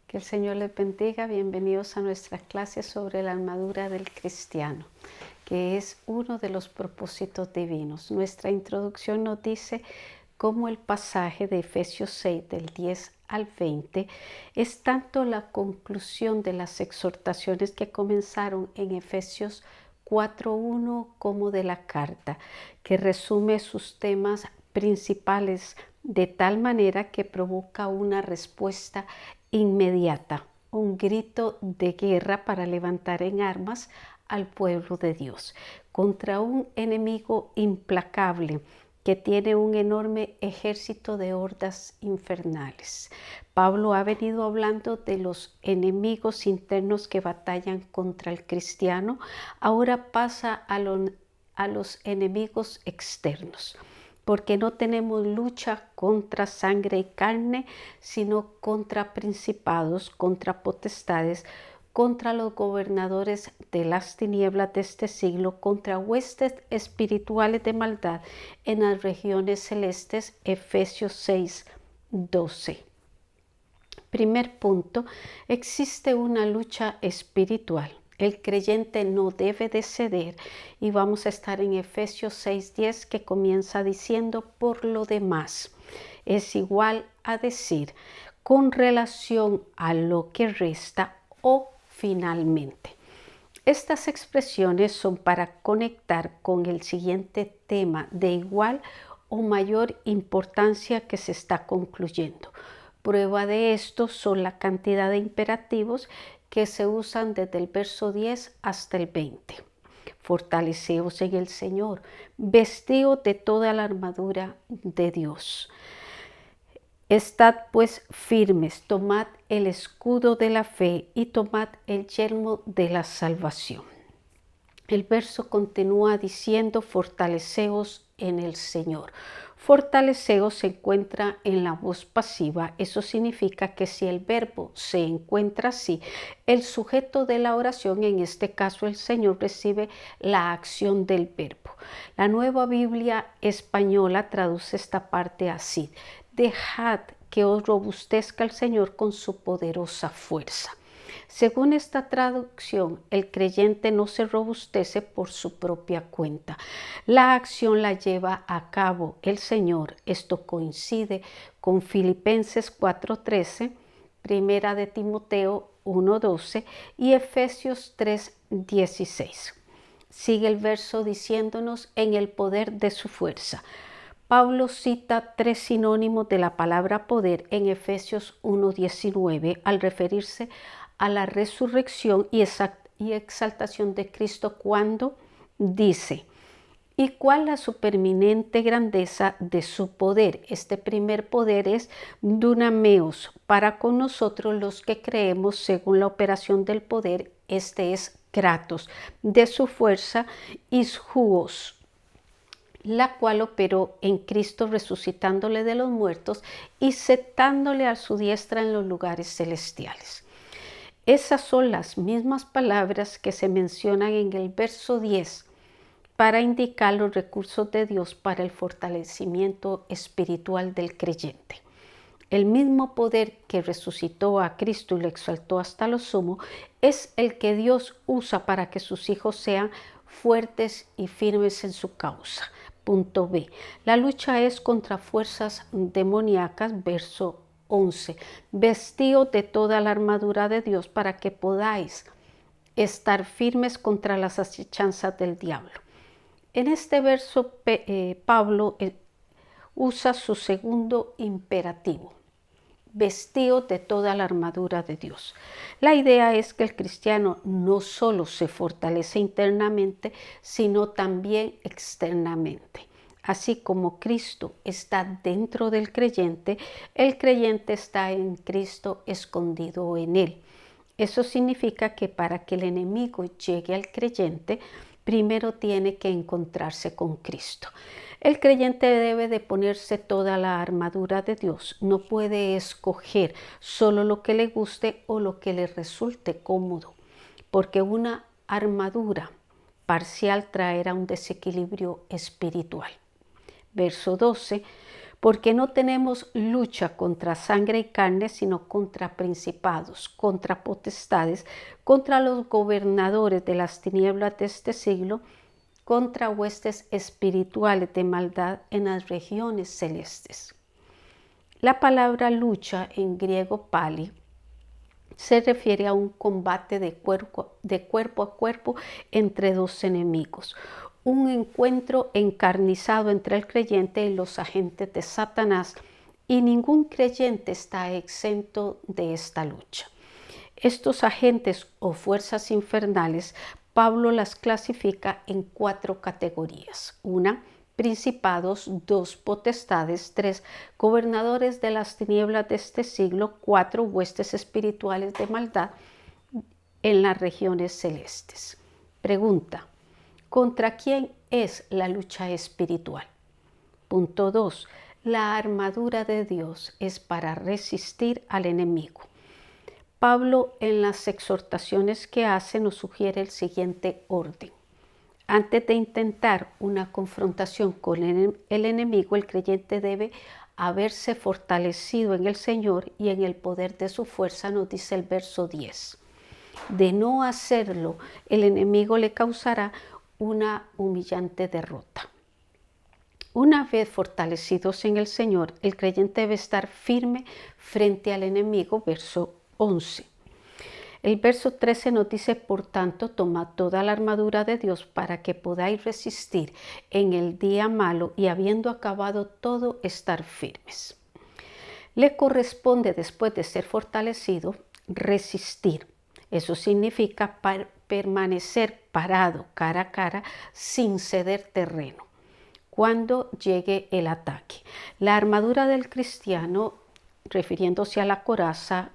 Que el Señor les bendiga. Bienvenidos a nuestra clase sobre la armadura del cristiano, que es uno de los propósitos divinos. Nuestra introducción nos dice cómo el pasaje de Efesios 6, del 10 al 20, es tanto la conclusión de las exhortaciones que comenzaron en Efesios 4:1 como de la carta, que resume sus temas principales de tal manera que provoca una respuesta inmediata, un grito de guerra para levantar en armas al pueblo de Dios contra un enemigo implacable que tiene un enorme ejército de hordas infernales. Pablo ha venido hablando de los enemigos internos que batallan contra el cristiano. Ahora pasa a los enemigos externos, porque no tenemos lucha contra sangre y carne, sino contra principados, contra potestades, contra los gobernadores de las tinieblas de este siglo, contra huestes espirituales de maldad en las regiones celestes. Efesios 6, 12. Primer punto, existe una lucha espiritual. El creyente no debe de ceder, y vamos a estar en Efesios 6:10, que comienza diciendo: por lo demás, es igual a decir, con relación a lo que resta o finalmente. Estas expresiones son para conectar con el siguiente tema de igual o mayor importancia que se está concluyendo. Prueba de esto son la cantidad de imperativos que se usan desde el verso 10 hasta el 20. Fortaleceos en el Señor, vestidos de toda la armadura de Dios. Estad pues firmes, tomad el escudo de la fe y tomad el yelmo de la salvación. El verso continúa diciendo: fortaleceos en el Señor. Fortaleceos se encuentra en la voz pasiva. Eso significa que si el verbo se encuentra así, el sujeto de la oración, en este caso el Señor, recibe la acción del verbo. La Nueva Biblia Española traduce esta parte así: dejad que os robustezca el Señor con su poderosa fuerza. Según esta traducción, el creyente no se robustece por su propia cuenta. La acción la lleva a cabo el Señor. Esto coincide con Filipenses 4:13, Primera de Timoteo 1:12 y Efesios 3:16. Sigue el verso diciéndonos: en el poder de su fuerza. Pablo cita tres sinónimos de la palabra poder en Efesios 1:19 al referirse a la resurrección y exaltación de Cristo, cuando dice: ¿y cuál la supereminente grandeza de su poder? Este primer poder es dunameos, para con nosotros los que creemos según la operación del poder. Este es kratos, de su fuerza, ishuos, la cual operó en Cristo resucitándole de los muertos y sentándole a su diestra en los lugares celestiales. Esas son las mismas palabras que se mencionan en el verso 10 para indicar los recursos de Dios para el fortalecimiento espiritual del creyente. El mismo poder que resucitó a Cristo y lo exaltó hasta lo sumo es el que Dios usa para que sus hijos sean fuertes y firmes en su causa. Punto B. La lucha es contra fuerzas demoníacas. Verso 11. Vestíos de toda la armadura de Dios para que podáis estar firmes contra las acechanzas del diablo. En este verso Pablo usa su segundo imperativo: vestidos de toda la armadura de Dios. La idea es que el cristiano no solo se fortalece internamente, sino también externamente. Así como Cristo está dentro del creyente, el creyente está en Cristo, escondido en él. Eso significa que para que el enemigo llegue al creyente, primero tiene que encontrarse con Cristo. El creyente debe de ponerse toda la armadura de Dios. No puede escoger solo lo que le guste o lo que le resulte cómodo, porque una armadura parcial traerá un desequilibrio espiritual. Verso 12. porque no tenemos lucha contra sangre y carne, sino contra principados, contra potestades, contra los gobernadores de las tinieblas de este siglo, contra huestes espirituales de maldad en las regiones celestes. La palabra lucha en griego pali se refiere a un combate de cuerpo a cuerpo entre dos enemigos, un encuentro encarnizado entre el creyente y los agentes de Satanás, y ningún creyente está exento de esta lucha. Estos agentes o fuerzas infernales, Pablo las clasifica en 4 categorías. 1, principados; 2, potestades; 3, gobernadores de las tinieblas de este siglo; 4, huestes espirituales de maldad en las regiones celestes. Pregunta: ¿contra quién es la lucha espiritual? Punto 2. La armadura de Dios es para resistir al enemigo. Pablo, en las exhortaciones que hace, nos sugiere el siguiente orden. Antes de intentar una confrontación con el enemigo, el creyente debe haberse fortalecido en el Señor y en el poder de su fuerza, nos dice el verso 10. De no hacerlo, el enemigo le causará una humillante derrota. Una vez fortalecidos en el Señor, el creyente debe estar firme frente al enemigo, verso 11. El verso 13 nos dice: por tanto, tomad toda la armadura de Dios para que podáis resistir en el día malo, y habiendo acabado todo, estar firmes. Le corresponde, después de ser fortalecido, resistir. Eso significa permanecer parado cara a cara sin ceder terreno cuando llegue el ataque. La armadura del cristiano, refiriéndose a la coraza,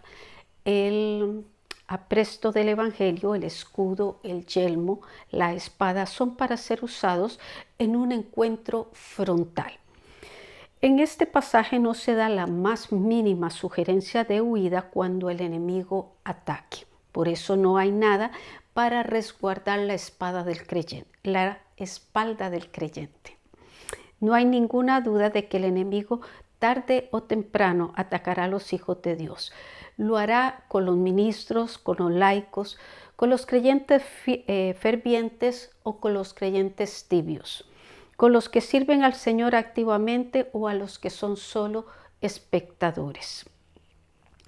el apresto del evangelio, el escudo, el yelmo, la espada, son para ser usados en un encuentro frontal. En este pasaje no se da la más mínima sugerencia de huida cuando el enemigo ataque. Por eso no hay nada para resguardar la espalda del creyente. No hay ninguna duda de que el enemigo tarde o temprano atacará a los hijos de Dios. Lo hará con los ministros, con los laicos, con los creyentes fervientes o con los creyentes tibios, con los que sirven al Señor activamente o a los que son solo espectadores.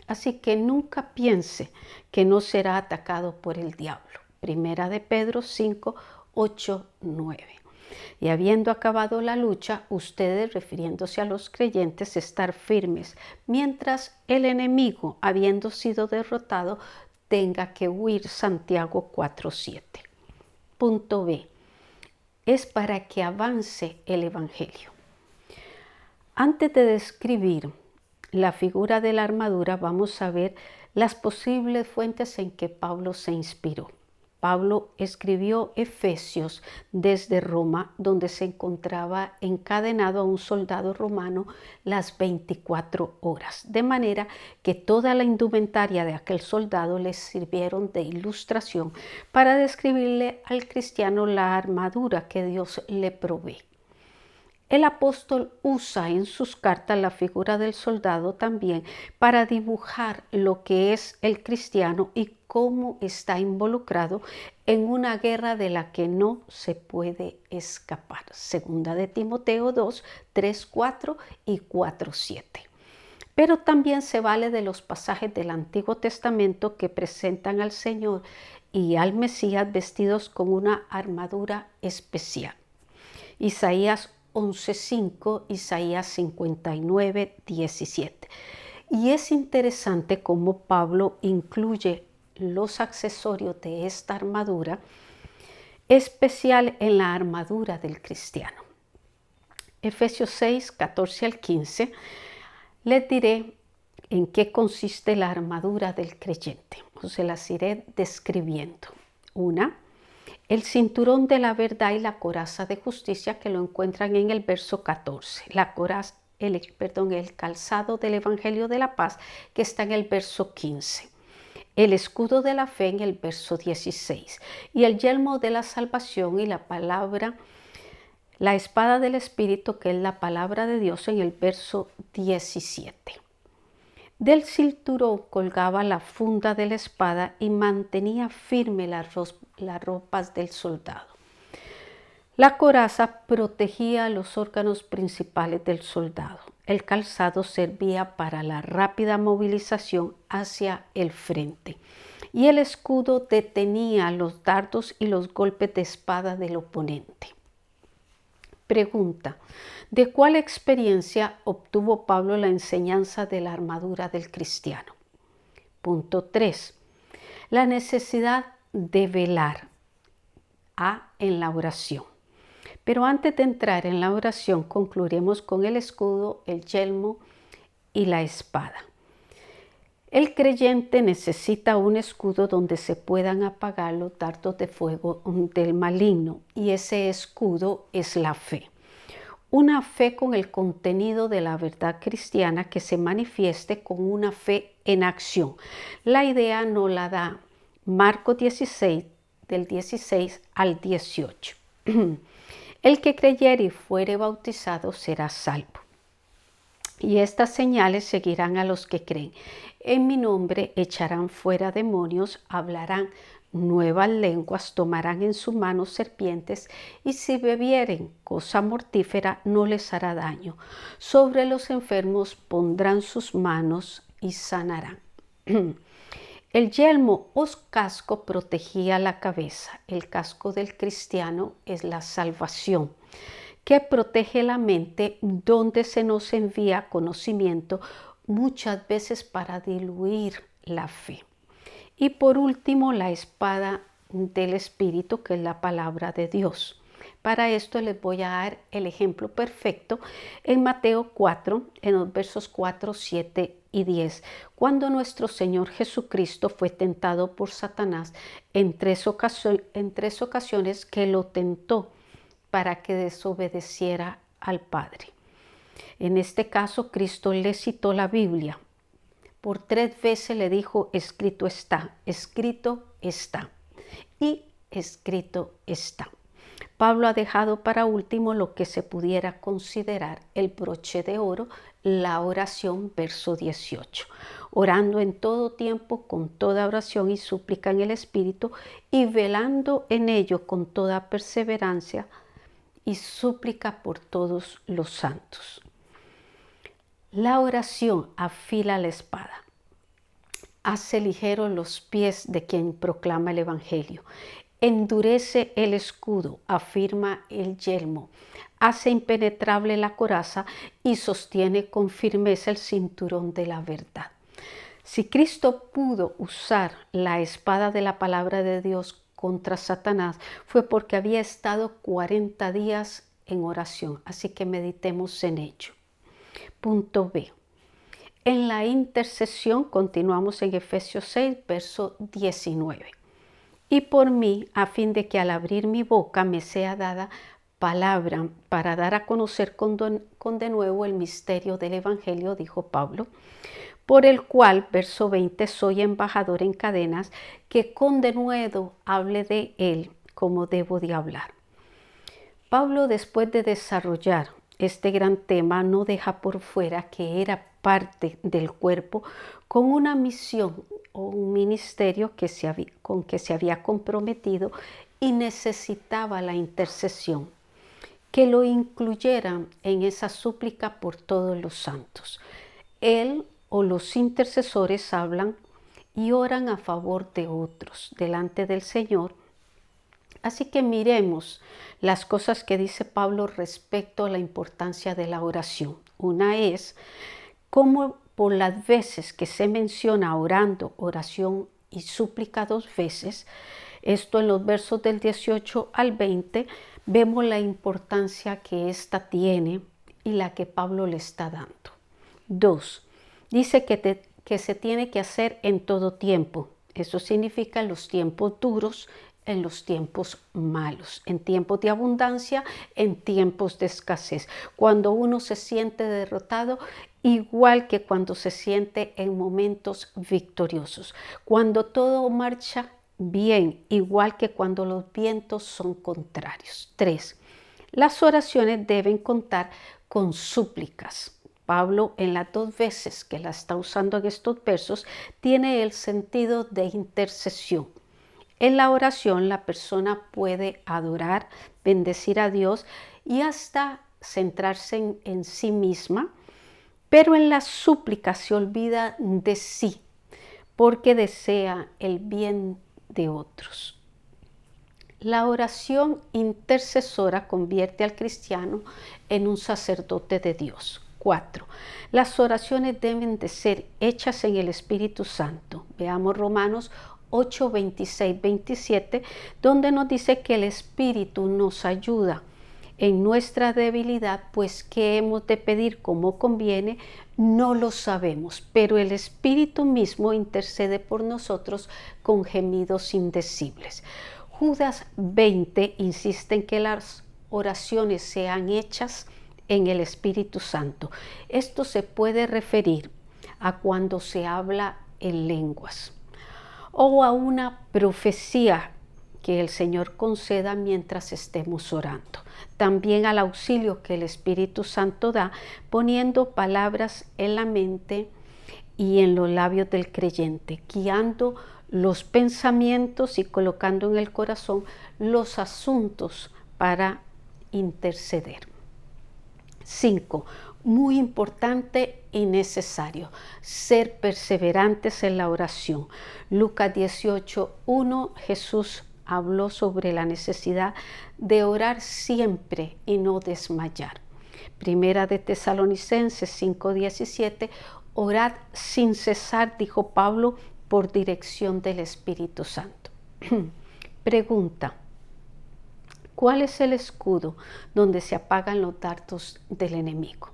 Así que nunca piense que no será atacado por el diablo. Primera de Pedro 5, 8, 9. Y habiendo acabado la lucha, ustedes, refiriéndose a los creyentes, estar firmes, mientras el enemigo, habiendo sido derrotado, tenga que huir. Santiago 4:7. Punto B. Es para que avance el evangelio. Antes de describir la figura de la armadura, vamos a ver las posibles fuentes en que Pablo se inspiró. Pablo escribió Efesios desde Roma, donde se encontraba encadenado a un soldado romano las 24 horas, de manera que toda la indumentaria de aquel soldado le sirvieron de ilustración para describirle al cristiano la armadura que Dios le provee. El apóstol usa en sus cartas la figura del soldado también para dibujar lo que es el cristiano y cómo está involucrado en una guerra de la que no se puede escapar. Segunda de Timoteo 2, 3, 4 y 4, 7. Pero también se vale de los pasajes del Antiguo Testamento que presentan al Señor y al Mesías vestidos con una armadura especial. Isaías 11:5, Isaías 59:17. Y es interesante cómo Pablo incluye los accesorios de esta armadura especial en la armadura del cristiano. Efesios 6, 14 al 15, les diré en qué consiste la armadura del creyente. Se las iré describiendo. 1. El cinturón de la verdad y la coraza de justicia, que lo encuentran en el verso 14. El calzado del evangelio de la paz, que está en el verso 15. El escudo de la fe en el verso 16. Y el yelmo de la salvación y la palabra La espada del Espíritu, que es la palabra de Dios en el verso 17. Del cinturón colgaba la funda de la espada y mantenía firme las ropas del soldado. La coraza protegía los órganos principales del soldado. El calzado servía para la rápida movilización hacia el frente. Y el escudo detenía los dardos y los golpes de espada del oponente. Pregunta: ¿de cuál experiencia obtuvo Pablo la enseñanza de la armadura del cristiano? Punto 3. La necesidad de velar. En la oración. Pero antes de entrar en la oración, concluiremos con el escudo, el yelmo y la espada. El creyente necesita un escudo donde se puedan apagar los dardos de fuego del maligno, y ese escudo es la fe. Una fe con el contenido de la verdad cristiana que se manifieste con una fe en acción. La idea nos la da Marcos 16, del 16 al 18. El que creyere y fuere bautizado será salvo. Y estas señales seguirán a los que creen. En mi nombre echarán fuera demonios, hablarán nuevas lenguas, tomarán en sus manos serpientes, y si bebieren cosa mortífera no les hará daño. Sobre los enfermos pondrán sus manos y sanarán. El yelmo o casco protegía la cabeza. El casco del cristiano es la salvación, que protege la mente, donde se nos envía conocimiento, muchas veces para diluir la fe. Y por último, la espada del Espíritu, que es la palabra de Dios. Para esto les voy a dar el ejemplo perfecto en Mateo 4, en los versos 4, 7 y 10, cuando nuestro Señor Jesucristo fue tentado por Satanás en tres ocasiones que lo tentó para que desobedeciera al Padre. En este caso, Cristo le citó la Biblia. Por 3 veces le dijo: escrito está, escrito está y escrito está. Pablo ha dejado para último lo que se pudiera considerar el broche de oro, la oración, verso 18. Orando en todo tiempo con toda oración y súplica en el Espíritu, y velando en ello con toda perseverancia y súplica por todos los santos. La oración afila la espada, hace ligeros los pies de quien proclama el Evangelio, endurece el escudo, afirma el yelmo, hace impenetrable la coraza y sostiene con firmeza el cinturón de la verdad. Si Cristo pudo usar la espada de la palabra de Dios contra Satanás, fue porque había estado 40 días en oración. Así que meditemos en ello. Punto B. En la intercesión continuamos en Efesios 6, verso 19. Y por mí, a fin de que al abrir mi boca me sea dada palabra para dar a conocer con de nuevo el misterio del Evangelio, dijo Pablo, por el cual, verso 20, soy embajador en cadenas, que con denuedo hable de él como debo de hablar. Pablo, después de desarrollar este gran tema, no deja por fuera que era parte del cuerpo con una misión o un ministerio con que se había comprometido y necesitaba la intercesión, que lo incluyeran en esa súplica por todos los santos. Él o los intercesores hablan y oran a favor de otros delante del Señor. Así que miremos las cosas que dice Pablo respecto a la importancia de la oración. Una es cómo por las veces que se menciona orando, oración y súplica 2 veces, esto en los versos del 18 al 20, vemos la importancia que ésta tiene y la que Pablo le está dando. 2. Dice que se tiene que hacer en todo tiempo. Eso significa en los tiempos duros, en los tiempos malos, en tiempos de abundancia, en tiempos de escasez. Cuando uno se siente derrotado, igual que cuando se siente en momentos victoriosos. Cuando todo marcha bien, igual que cuando los vientos son contrarios. 3. Las oraciones deben contar con súplicas. Pablo, en las 2 veces que la está usando en estos versos, tiene el sentido de intercesión. En la oración la persona puede adorar, bendecir a Dios y hasta centrarse en sí misma, pero en la súplica se olvida de sí porque desea el bien de otros. La oración intercesora convierte al cristiano en un sacerdote de Dios. 4. Las oraciones deben de ser hechas en el Espíritu Santo. Veamos Romanos 8, 26, 27, donde nos dice que el Espíritu nos ayuda en nuestra debilidad, pues qué hemos de pedir como conviene, no lo sabemos, pero el Espíritu mismo intercede por nosotros con gemidos indecibles. Judas 20 insiste en que las oraciones sean hechas en el Espíritu Santo. Esto se puede referir a cuando se habla en lenguas o a una profecía que el Señor conceda mientras estemos orando. También al auxilio que el Espíritu Santo da poniendo palabras en la mente y en los labios del creyente, guiando los pensamientos y colocando en el corazón los asuntos para interceder. 5. Muy importante y necesario, ser perseverantes en la oración. Lucas 18:1, Jesús habló sobre la necesidad de orar siempre y no desmayar. Primera de Tesalonicenses 5:17, orad sin cesar, dijo Pablo, por dirección del Espíritu Santo. Pregunta: ¿cuál es el escudo donde se apagan los dardos del enemigo?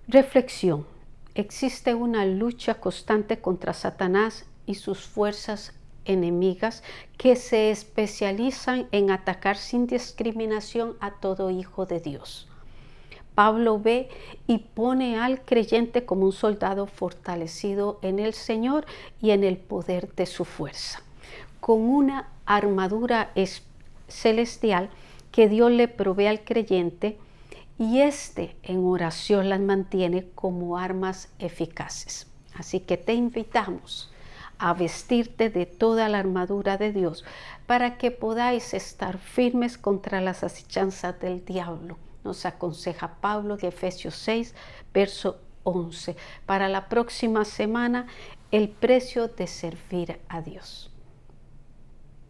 Reflexión: existe una lucha constante contra Satanás y sus fuerzas enemigas que se especializan en atacar sin discriminación a todo hijo de Dios. Pablo ve y pone al creyente como un soldado fortalecido en el Señor y en el poder de su fuerza, con una armadura celestial que Dios le provee al creyente, y en oración las mantiene como armas eficaces. Así que te invitamos a vestirte de toda la armadura de Dios para que podáis estar firmes contra las acechanzas del diablo. Nos aconseja Pablo en Efesios 6, verso 11. Para la próxima semana, el precio de servir a Dios.